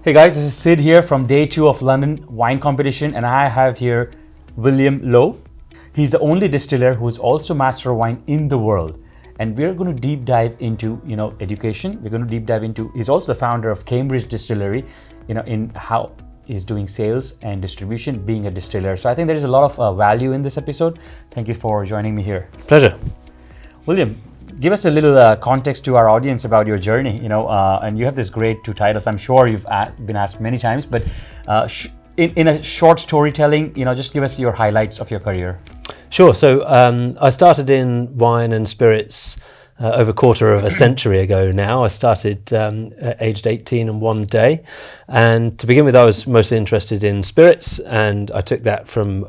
Hey guys, this is Sid here from day 2 of London wine competition, and I have here William Lowe. He's the only distiller who's also master of wine in the world. And we're going to deep dive into, education. We're going to deep dive into, he's also the founder of Cambridge Distillery, in how he's doing sales and distribution, being a distiller. So I think there is a lot of value in this episode. Thank you for joining me here. Pleasure. William, give us a little context to our audience about your journey, and you have this great 2 titles. I'm sure you've been asked many times, but in a short storytelling, just give us your highlights of your career. Sure. So I started in wine and spirits over a quarter of a century ago now. I started aged 18 and 1 day. And to begin with, I was mostly interested in spirits, and I took that from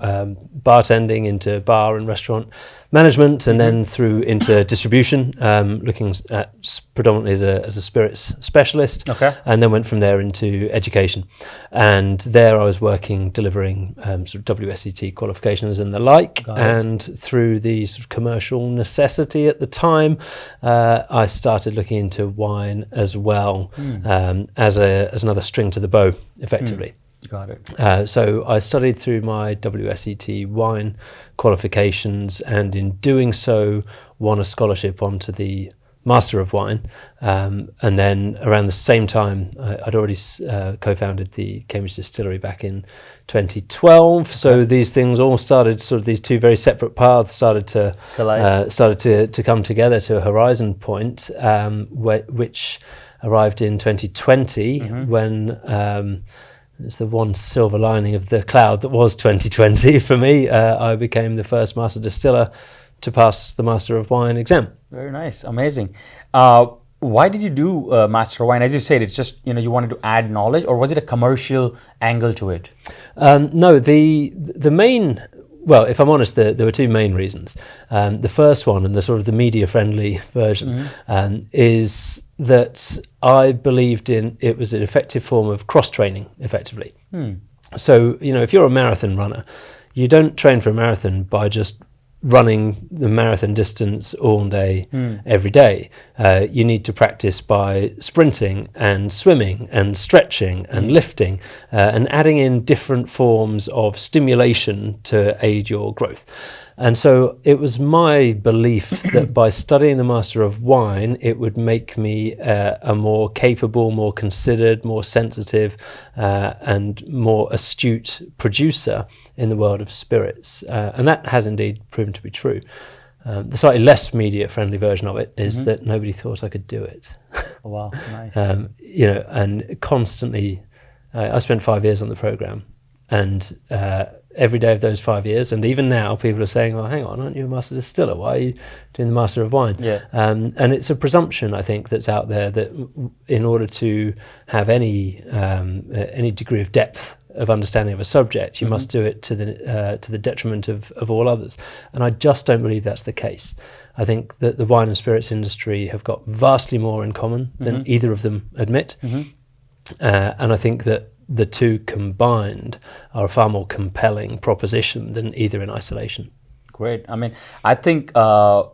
bartending into bar and restaurant management, and then through into distribution, looking at predominantly as a spirits specialist, and then went from there into education. And there I was working, delivering sort of WSET qualifications and the like. And through the sort of commercial necessity at the time, I started looking into wine as well, as another string to the bow, effectively. Got it. So I studied through my WSET wine qualifications, and in doing so won a scholarship onto the Master of Wine. And then around the same time, I'd already co-founded the Cambridge Distillery back in 2012. So these things all started, sort of these 2 very separate paths started to collide, started to come together to a horizon point, which arrived in 2020 when it's the one silver lining of the cloud that was 2020 for me. I became the first Master Distiller to pass the Master of Wine exam. Very nice, amazing. Why did you do Master of Wine? As you said, it's just you wanted to add knowledge, or was it a commercial angle to it? No, the main. Well, if I'm honest, there were 2 main reasons. The first one, and the sort of the media-friendly version, is that I believed in it was an effective form of cross-training, effectively. So, if you're a marathon runner, you don't train for a marathon by just running the marathon distance all day, every day. You need to practice by sprinting and swimming and stretching and lifting and adding in different forms of stimulation to aid your growth. And so it was my belief that by studying the Master of Wine, it would make me a more capable, more considered, more sensitive, and more astute producer in the world of spirits. And that has indeed proven to be true. The slightly less media-friendly version of it is that nobody thought I could do it. Oh, wow, nice. And constantly, I spent 5 years on the program, and every day of those 5 years, and even now, people are saying, "Well, hang on, aren't you a Master Distiller? Why are you doing the Master of Wine?" Yeah. And it's a presumption, I think, that's out there that in order to have any degree of depth of understanding of a subject, you must do it to the detriment of all others. And I just don't believe that's the case. I think that the wine and spirits industry have got vastly more in common than either of them admit. And I think that the 2 combined are a far more compelling proposition than either in isolation. Great. I mean, I think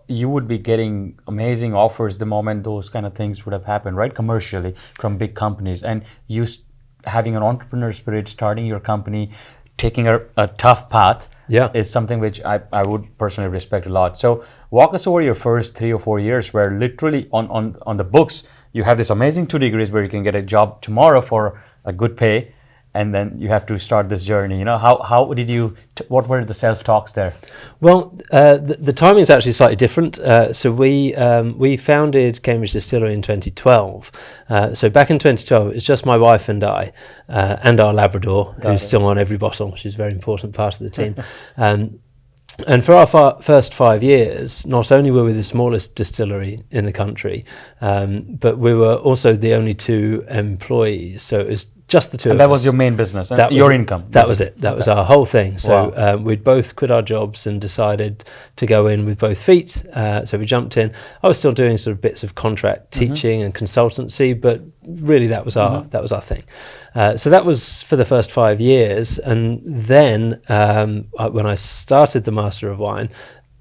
you would be getting amazing offers the moment those kind of things would have happened, right? Commercially, from big companies. And you having an entrepreneur spirit, starting your company, taking a tough path, is something which I would personally respect a lot. So walk us over your first 3 or 4 years where literally on the books, you have this amazing 2 degrees where you can get a job tomorrow for a good pay, and then you have to start this journey. How did you? What were the self-talks there? Well, the timing is actually slightly different. So we founded Cambridge Distillery in 2012. So back in 2012, it's just my wife and I, and our Labrador, who's still on every bottle. She's a very important part of the team. And for our first 5 years, not only were we the smallest distillery in the country, but we were also the only 2 employees. So it was just the 2 of us. And that was your main business, and your income? That was it. That was our whole thing. So we'd both quit our jobs and decided to go in with both feet. So we jumped in. I was still doing sort of bits of contract teaching and consultancy, but really that was our thing. So that was for the first 5 years. And then when I started the Master of Wine,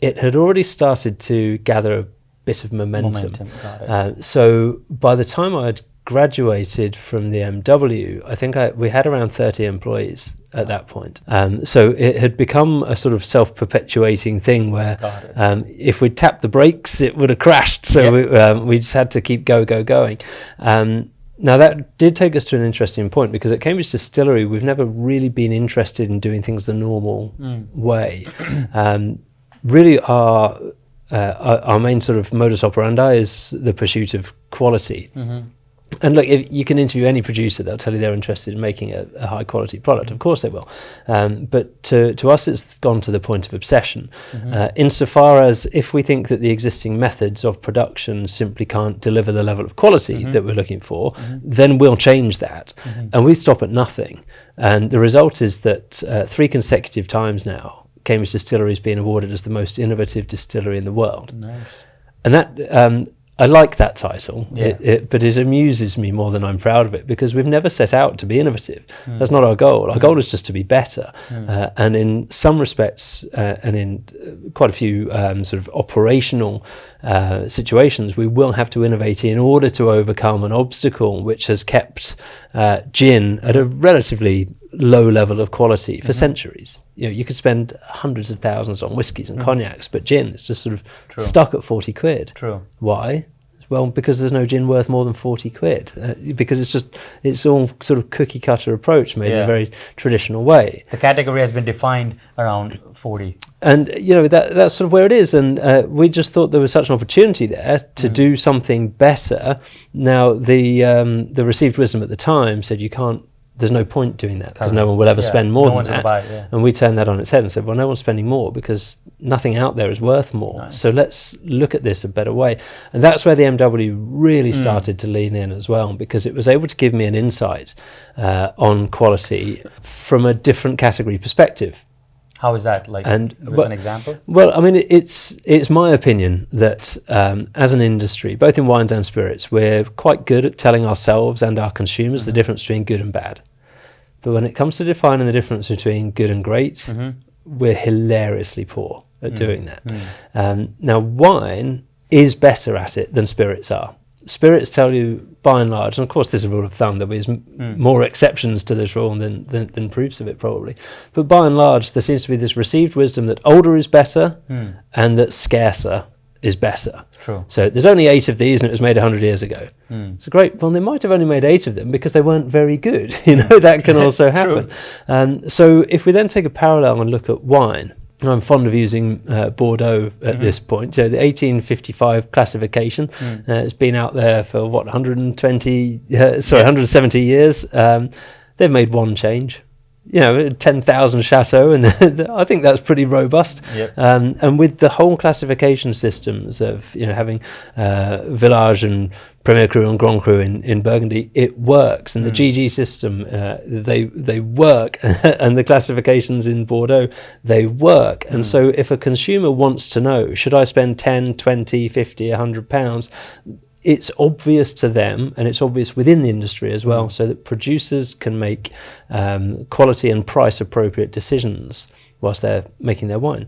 it had already started to gather a bit of momentum. Got it. So by the time I'd graduated from the MW, I think we had around 30 employees at that point. So it had become a sort of self-perpetuating thing where if we'd tapped the brakes, it would have crashed. So we just had to keep going. Now that did take us to an interesting point, because at Cambridge Distillery, we've never really been interested in doing things the normal way. Really our main sort of modus operandi is the pursuit of quality. And look, if you can interview any producer, they'll tell you they're interested in making a high quality product. Of course they will. But to us, it's gone to the point of obsession. Insofar as if we think that the existing methods of production simply can't deliver the level of quality that we're looking for, then we'll change that. And we stop at nothing. And the result is that 3 consecutive times now, Cambridge Distillery has been awarded as the most innovative distillery in the world. Nice. And that I like that title, but it amuses me more than I'm proud of it, because we've never set out to be innovative. That's not our goal. Our goal is just to be better. And in some respects, and in quite a few sort of operational situations, we will have to innovate in order to overcome an obstacle which has kept gin at a relatively low level of quality for centuries. You know, you could spend hundreds of thousands on whiskies and cognacs, but gin is just sort of stuck at 40 quid. Why? Well, because there's no gin worth more than 40 quid. Because it's all sort of cookie cutter approach made in a very traditional way. The category has been defined around 40. And, you know, that's sort of where it is. And we just thought there was such an opportunity there to do something better. Now, the received wisdom at the time said there's no point doing that, because no one will ever spend more than that. And we turned that on its head and said, well, no one's spending more because nothing out there is worth more. So let's look at this a better way. And that's where the MW really started to lean in as well, because it was able to give me an insight on quality from a different category perspective. How is that? Like, give us an example? Well, I mean, it's my opinion that as an industry, both in wines and spirits, we're quite good at telling ourselves and our consumers the difference between good and bad. But when it comes to defining the difference between good and great, we're hilariously poor at doing that. Now, wine is better at it than spirits are. Spirits tell you, by and large, and of course there's a rule of thumb, there'll be more exceptions to this rule than proofs of it probably, but by and large there seems to be this received wisdom that older is better and that scarcer is better. So there's only 8 of these and it was made 100 years ago. So great, well they might have only made 8 of them because they weren't very good. You know, that can also happen. So if we then take a parallel and look at wine, I'm fond of using Bordeaux at this point. So the 1855 classification has been out there for 170 years. They've made one change. You know, 10,000 chateaux, and I think that's pretty robust. And with the whole classification systems of, you know, having Village and Premier Cru and Grand Cru in Burgundy, it works. And the GG system, they work, and the classifications in Bordeaux, they work. And so if a consumer wants to know, should I spend 10, 20, 50, £100? It's obvious to them, and it's obvious within the industry as well, so that producers can make quality and price appropriate decisions whilst they're making their wine.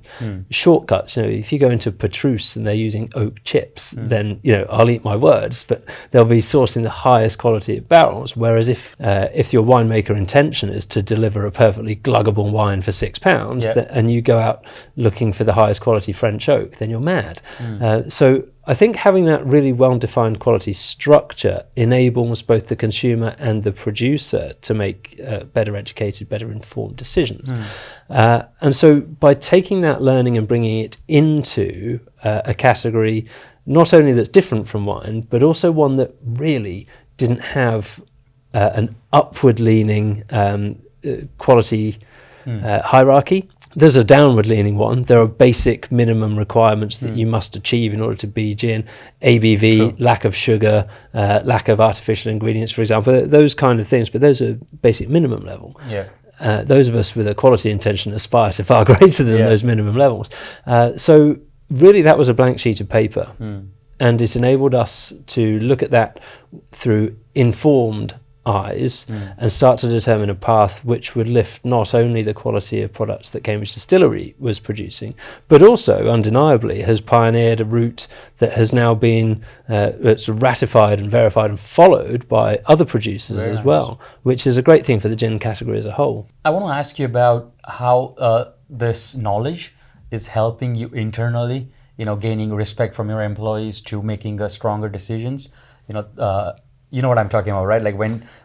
Shortcuts, you know, if you go into Petrus and they're using oak chips, then, you know, I'll eat my words, but they'll be sourcing the highest quality of barrels. Whereas if your winemaker intention is to deliver a perfectly gluggable wine for £6, and you go out looking for the highest quality French oak, then you're mad. So I think having that really well-defined quality structure enables both the consumer and the producer to make better educated, better informed decisions. And so by taking that learning and bringing it into a category, not only that's different from wine, but also one that really didn't have an upward-leaning quality hierarchy. There's a downward-leaning one. There are basic minimum requirements that you must achieve in order to be gin. ABV, lack of sugar, lack of artificial ingredients, for example, those kind of things. But those are basic minimum level. Those of us with a quality intention aspire to far greater than those minimum levels. So really that was a blank sheet of paper. And it enabled us to look at that through informed eyes and start to determine a path which would lift not only the quality of products that Cambridge Distillery was producing, but also undeniably has pioneered a route that has now been sort of ratified and verified and followed by other producers as well, which is a great thing for the gin category as a whole. I want to ask you about how this knowledge is helping you internally, gaining respect from your employees to making stronger decisions. You know what I'm talking about, right? Like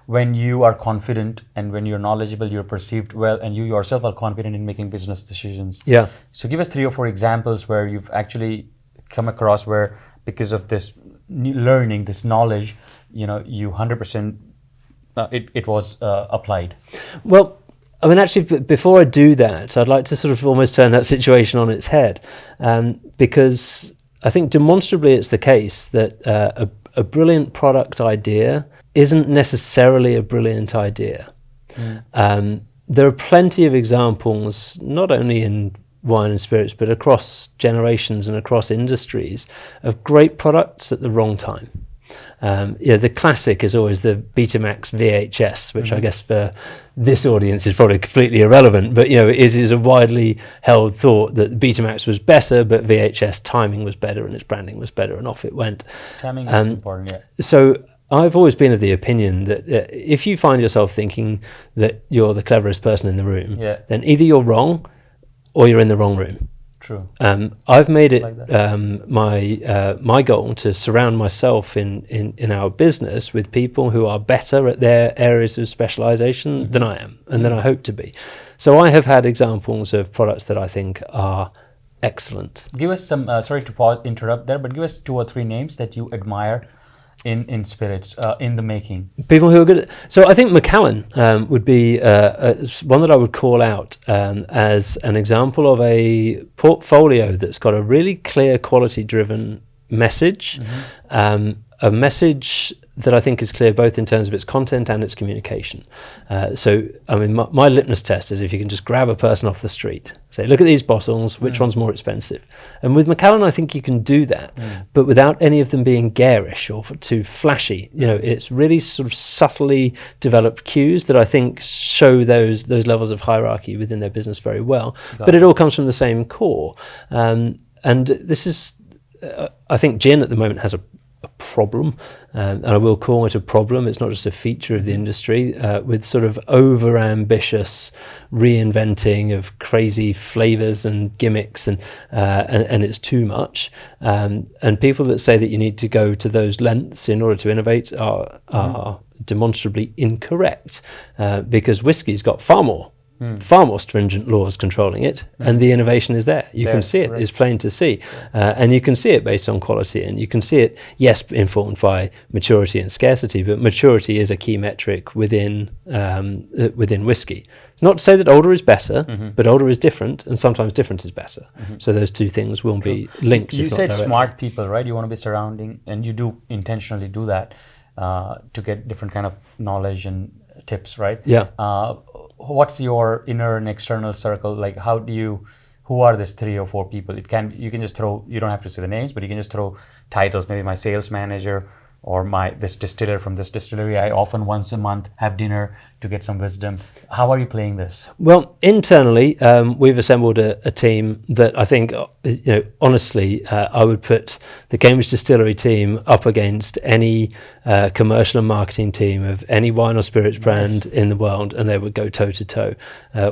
when you are confident and when you're knowledgeable, you're perceived well, and you yourself are confident in making business decisions. Yeah. So give us 3 or 4 examples where you've actually come across where, because of this learning, this knowledge, you 100% it was applied. Well, I mean, actually, before I do that, I'd like to sort of almost turn that situation on its head, because I think demonstrably it's the case that a brilliant product idea isn't necessarily a brilliant idea. There are plenty of examples, not only in wine and spirits, but across generations and across industries, of great products at the wrong time. The classic is always the Betamax VHS, which I guess for this audience is probably completely irrelevant, but it is a widely held thought that Betamax was better, but VHS timing was better and its branding was better, and off it went. Timing is important, yeah. So I've always been of the opinion that if you find yourself thinking that you're the cleverest person in the room, then either you're wrong or you're in the wrong room. True. I've made it my goal to surround myself in our business with people who are better at their areas of specialization than I am and than I hope to be. So I have had examples of products that I think are excellent. Give us some, sorry to interrupt there, but give us 2 or 3 names that you admire in spirits, in the making. People who are good at, so I think Macallan would be one that I would call out as an example of a portfolio that's got a really clear quality-driven message, a message that I think is clear both in terms of its content and its communication. So, I mean, my litmus test is if you can just grab a person off the street, say, look at these bottles, which one's more expensive? And with Macallan, I think you can do that, but without any of them being garish or too flashy. It's really sort of subtly developed cues that I think show those levels of hierarchy within their business very well. But it all comes from the same core. And this is, I think gin at the moment has a problem, and I will call it a problem. It's not just a feature of the industry, with sort of over-ambitious reinventing of crazy flavors and gimmicks, and it's too much. And people that say that you need to go to those lengths in order to innovate are demonstrably incorrect, because whiskey's got far more stringent laws controlling it, and the innovation is there. You can see it, it's plain to see. And you can see it based on quality, and you can see it, yes, informed by maturity and scarcity, but maturity is a key metric within whiskey. Not to say that older is better, but older is different, and sometimes different is better. So those two things will be linked. You said smart people, right? You want to be surrounding, and you do intentionally do that to get different kind of knowledge and tips, right? Yeah. What's your inner and external circle? Like, who are these 3 or 4 people? You can just throw, you don't have to say the names, but you can just throw titles, maybe my sales manager or this distiller from this distillery. I often once a month have dinner to get some wisdom. How are you playing this? Well, internally, we've assembled a team that I think, honestly, I would put the Cambridge Distillery team up against any commercial and marketing team of any wine or spirits brand in the world, and they would go toe to toe.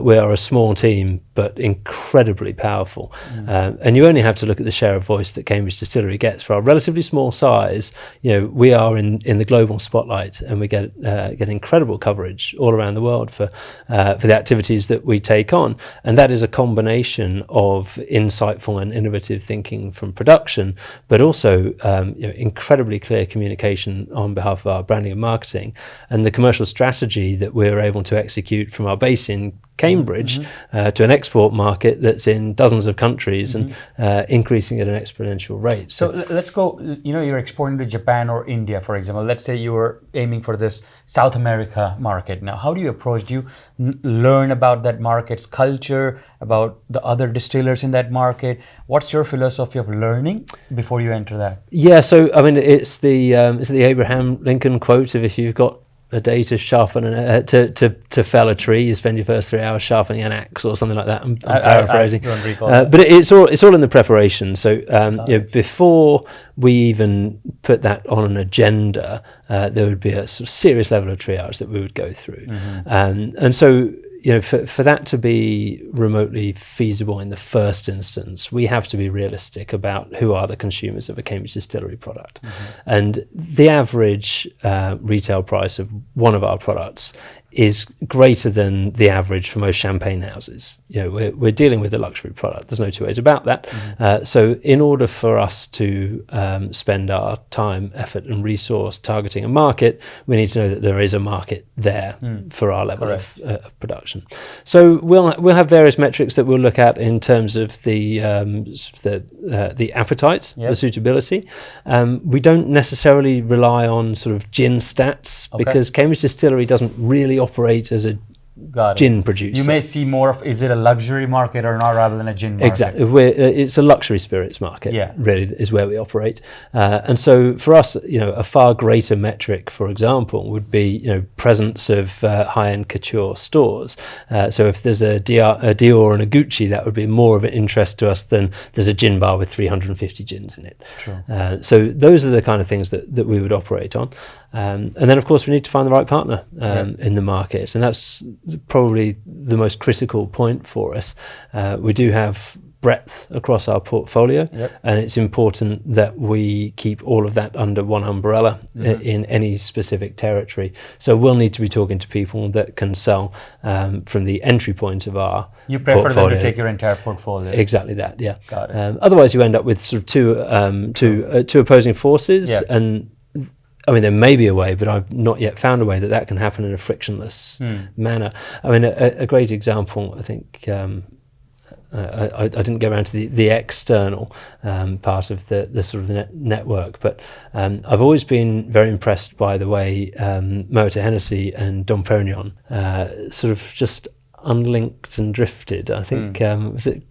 We are a small team, but incredibly powerful. And you only have to look at the share of voice that Cambridge Distillery gets. For our relatively small size, we are in the global spotlight, and we get incredible coverage all around the world for the activities that we take on, and that is a combination of insightful and innovative thinking from production, but also incredibly clear communication on behalf of our branding and marketing, and the commercial strategy that we're able to execute from our base in Cambridge to an export market that's in dozens of countries and increasing at an exponential rate. So let's go, you're exporting to Japan or India, for example. Let's say you were aiming for this South America market. Now, how do you approach? Do you learn about that market's culture, about the other distillers in that market? What's your philosophy of learning before you enter that? Yeah, so I mean, it's the Abraham Lincoln quote of if you've got a day to sharpen to fell a tree. You spend your first 3 hours sharpening an axe or something like that. I'm paraphrasing. I don't recall that. But it's all in the preparation. So before we even put that on an agenda, there would be a sort of serious level of triage that we would go through. And so, for that to be remotely feasible in the first instance, we have to be realistic about who are the consumers of a Cambridge Distillery product. And the average retail price of one of our products is greater than the average for most champagne houses. We're dealing with a luxury product. There's no two ways about that. So in order for us to spend our time, effort and resource targeting a market, we need to know that there is a market there for our level of production. So we'll have various metrics that we'll look at in terms of the appetite, the suitability. We don't necessarily rely on sort of gin stats because Cambridge Distillery doesn't really operate as a gin producer. You may see more of, is it a luxury market or not, rather than a gin market? Exactly. It's a luxury spirits market, really, is where we operate. And so for us, a far greater metric, for example, would be, presence of high-end couture stores. So if there's a Dior and a Gucci, that would be more of an interest to us than there's a gin bar with 350 gins in it. Sure. So those are the kind of things that we would operate on. And then, of course, we need to find the right partner in the market. And that's probably the most critical point for us. We do have breadth across our portfolio, and it's important that we keep all of that under one umbrella in any specific territory. So we'll need to be talking to people that can sell from the entry point of our You prefer portfolio. them to take your entire portfolio. Exactly that, yeah. Got it. Otherwise, you end up with sort of two opposing forces, and I mean, there may be a way, but I've not yet found a way that can happen in a frictionless manner. I mean, a great example, I think, I didn't go around to the external part of the sort of the network, but I've always been very impressed by the way Moet Hennessy and Dom Perignon sort of just unlinked and drifted. I think, was it...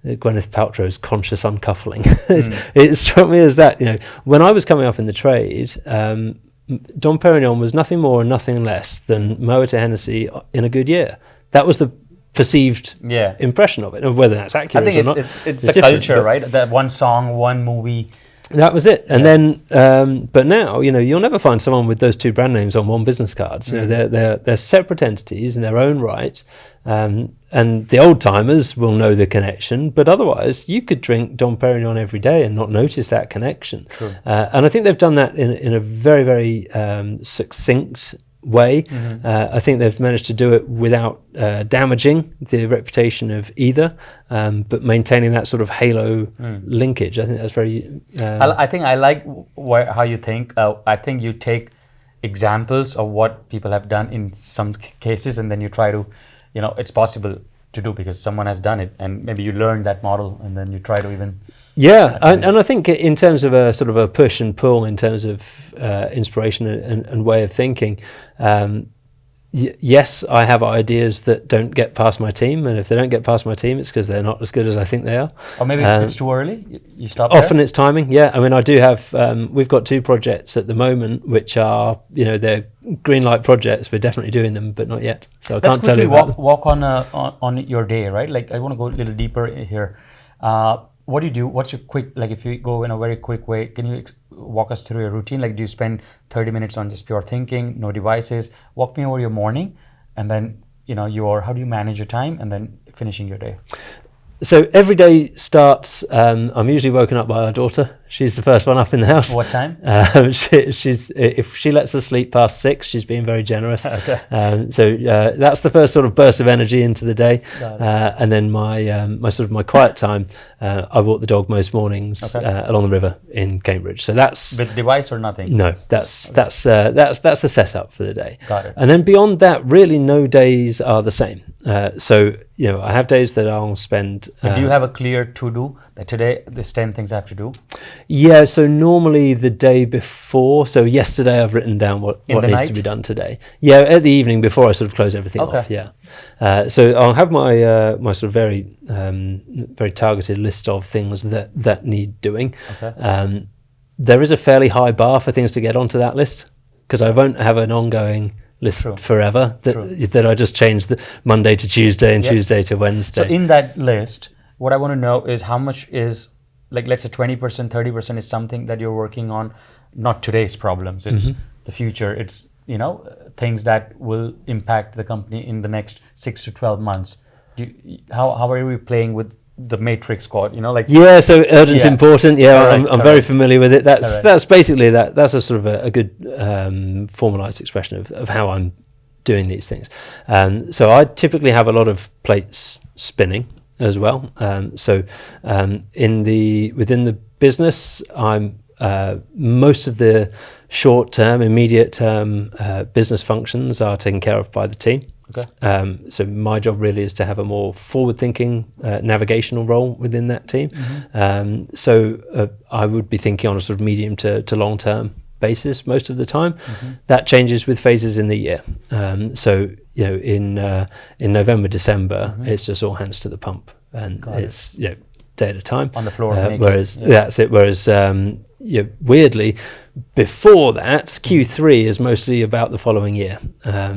Gwyneth Paltrow's conscious uncoupling. It struck me as that, when I was coming up in the trade, Dom Perignon was nothing more and nothing less than Moet Hennessy in a good year. That was the perceived impression of it, whether that's accurate I think or not. It's the culture, right? That one song, one movie. That was it. And then, but now, you'll never find someone with those two brand names on one business card. They're separate entities in their own right. And the old timers will know the connection, but otherwise you could drink Dom Perignon every day and not notice that connection. And I think they've done that in a very, very succinct way. I think they've managed to do it without damaging the reputation of either, but maintaining that sort of halo linkage. I think that's very... I think I like how you think. I think you take examples of what people have done in some cases, and then you try to, it's possible to do because someone has done it, and maybe you learn that model, and then you try to even... And I think in terms of a sort of a push and pull, in terms of inspiration and way of thinking, yes, I have ideas that don't get past my team, and if they don't get past my team, it's because they're not as good as I think they are. Or maybe it's too early. You stop. Often it's timing. Yeah, I mean, I do have. We've got two projects at the moment, which are they're green light projects. We're definitely doing them, but not yet. So I can't tell you. Walk on your day, right? Like I want to go a little deeper here. What do you do? What's your quick, if you go in a very quick way, can you walk us through your routine? Like, do you spend 30 minutes on just pure thinking, no devices? Walk me over your morning, and then, how do you manage your time, and then finishing your day? So every day starts, I'm usually woken up by our daughter. She's the first one up in the house. What time? She's if she lets us sleep past 6, she's being very generous. Okay. So that's the first sort of burst of energy into the day. And then my quiet time, I walk the dog most mornings along the river in Cambridge. So that's with device or nothing. No, that's the setup for the day. Got it. And then beyond that, really no days are the same. So I have days that I'll spend. But do you have a clear to-do that today there's 10 things I have to do? Yeah, so normally the day before, so yesterday I've written down what needs to be done today. Yeah, at the evening before I sort of close everything off, so I'll have my my sort of very very targeted list of things that need doing. There is a fairly high bar for things to get onto that list. because I won't have an ongoing list True. forever that I just change the Monday to Tuesday and Tuesday to Wednesday. So in that list, what I want to know is how much is, like, let's say 20%, 30% is something that you're working on, not today's problems, it's the future, it's, you know, things that will impact the company in the next 6 to 12 months. How are we playing with the matrix squad, you know, like? Yeah, so urgent, important. Yeah, Correct, I'm very familiar with it. Correct. That's basically that's a sort of a good formalized expression of how I'm doing these things. So I typically have a lot of plates spinning as well. Within the business, I'm most of the short-term, immediate-term business functions are taken care of by the team. Okay. So my job really is to have a more forward-thinking navigational role within that team. I would be thinking on a sort of medium to long-term basis most of the time. That changes with phases in the year. In November, December, it's just all hands to the pump, and it's day at a time on the floor. That's it. Whereas weirdly, before that, Q3 is mostly about the following year.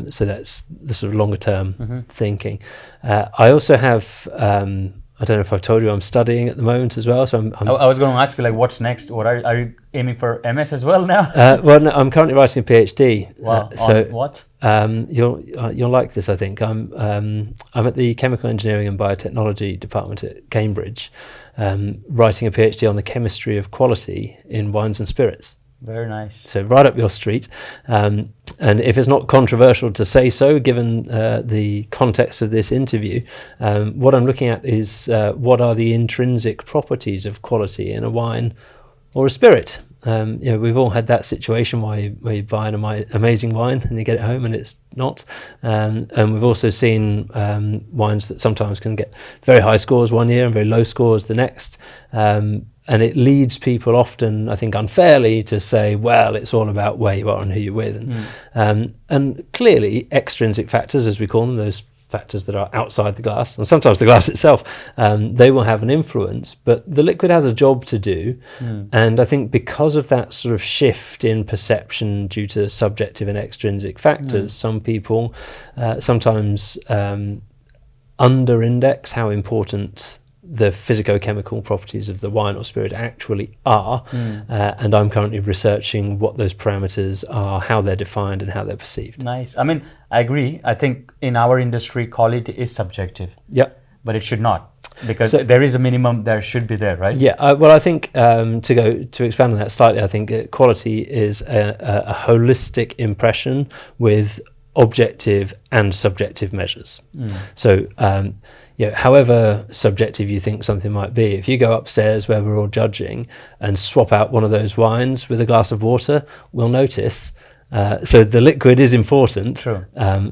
So that's the sort of longer term thinking. I also have, I don't know if I've told you, I'm studying at the moment as well. So I was going to ask you, like, what's next? What are you aiming for, MS as well now? No, I'm currently writing a PhD. Wow. On what? You'll like this, I think. I'm at the Chemical Engineering and Biotechnology department at Cambridge, writing a PhD on the chemistry of quality in wines and spirits. Very nice. So right up your street. And if it's not controversial to say so, given the context of this interview, what I'm looking at is what are the intrinsic properties of quality in a wine or a spirit. We've all had that situation where you buy an amazing wine and you get it home and it's not. And we've also seen wines that sometimes can get very high scores one year and very low scores the next. And it leads people often, I think unfairly, to say, well, it's all about where you are and who you're with. And clearly, extrinsic factors, as we call them, those factors that are outside the glass, and sometimes the glass itself, they will have an influence, but the liquid has a job to do. And I think because of that sort of shift in perception due to subjective and extrinsic factors, some people sometimes under-index how important the physicochemical properties of the wine or spirit actually are. And I'm currently researching what those parameters are, how they're defined and how they're perceived. Nice. I mean, I agree. I think in our industry, quality is subjective. Yeah. But it should not, because there is a minimum there should be there, right? Yeah. Well, I think to expand on that slightly, I think quality is a holistic impression with objective and subjective measures. So, however subjective you think something might be, if you go upstairs where we're all judging and swap out one of those wines with a glass of water, we'll notice. So the liquid is important. True.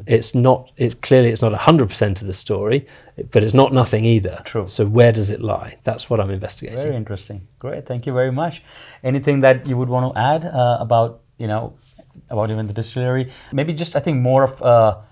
It's not 100% of the story, but it's not nothing either. True. So where does it lie? That's what I'm investigating. Very interesting. Great. Thank you very much. Anything that you would want to add about even the distillery? Maybe just, I think, more of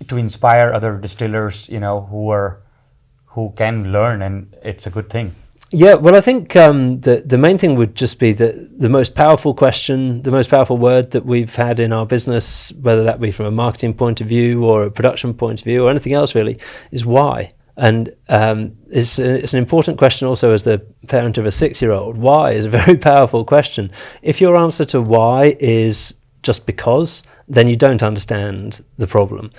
to inspire other distillers, who can learn, and it's a good thing. Yeah, well, I think the main thing would just be that the most powerful question, the most powerful word that we've had in our business, whether that be from a marketing point of view or a production point of view or anything else really, is why. And it's an important question also as the parent of a 6-year-old. Why is a very powerful question. If your answer to why is just because, then you don't understand the problem.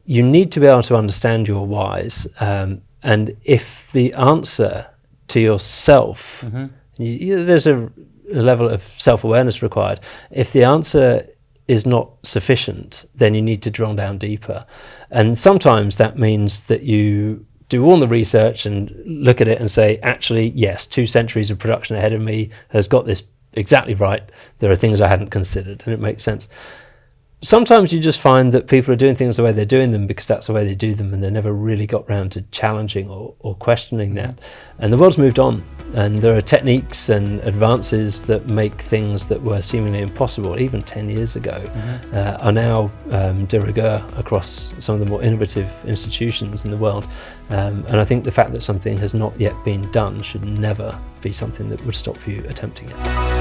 You need to be able to understand your whys. And if the answer to yourself, there's a level of self-awareness required. If the answer is not sufficient, then you need to drill down deeper. And sometimes that means that you do all the research and look at it and say, actually, yes, 2 centuries of production ahead of me has got this exactly right. There are things I hadn't considered, and it makes sense. Sometimes you just find that people are doing things the way they're doing them because that's the way they do them, and they never really got round to challenging or questioning that. And the world's moved on, and there are techniques and advances that make things that were seemingly impossible even 10 years ago are now de rigueur across some of the more innovative institutions in the world. And I think the fact that something has not yet been done should never be something that would stop you attempting it.